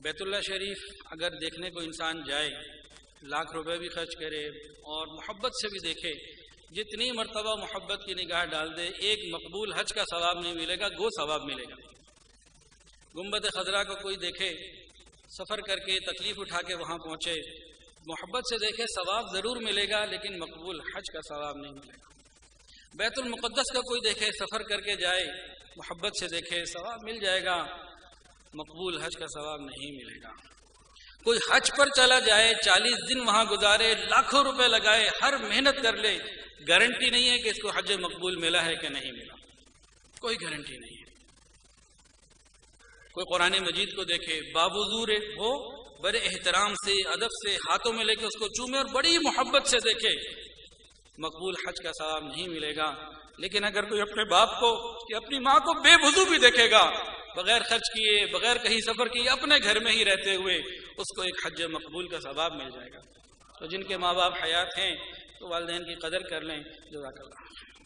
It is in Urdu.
بیت اللہ شریف اگر دیکھنے کو انسان جائے، لاکھ روپے بھی خرچ کرے اور محبت سے بھی دیکھے، جتنی مرتبہ محبت کی نگاہ ڈال دے، ایک مقبول حج کا ثواب نہیں ملے گا، گو ثواب ملے گا۔ گنبد خضرا کو کوئی دیکھے، سفر کر کے تکلیف اٹھا کے وہاں پہنچے، محبت سے دیکھے، ثواب ضرور ملے گا لیکن مقبول حج کا ثواب نہیں ملے گا۔ بیت المقدس کا کوئی دیکھے، سفر کر کے جائے، محبت سے دیکھے، ثواب مل جائے گا، مقبول حج کا ثواب نہیں ملے گا۔ کوئی حج پر چلا جائے، 40 دن وہاں گزارے، لاکھوں روپے لگائے، ہر محنت کر لے، گارنٹی نہیں ہے کہ اس کو حج مقبول ملا ہے کہ نہیں ملا، کوئی گارنٹی نہیں ہے۔ کوئی قرآن مجید کو دیکھے، باوضو ہو، بڑے احترام سے، ادب سے ہاتھوں میں لے کے اس کو چومے اور بڑی محبت سے دیکھے، مقبول حج کا ثواب نہیں ملے گا۔ لیکن اگر کوئی اپنے باپ کو یا اپنی ماں کو بے وضو بھی دیکھے گا، بغیر خرچ کیے، بغیر کہیں سفر کیے، اپنے گھر میں ہی رہتے ہوئے، اس کو ایک حج مقبول کا ثواب مل جائے گا۔ تو جن کے ماں باپ حیات ہیں تو والدین کی قدر کر لیں۔ جزاک اللہ۔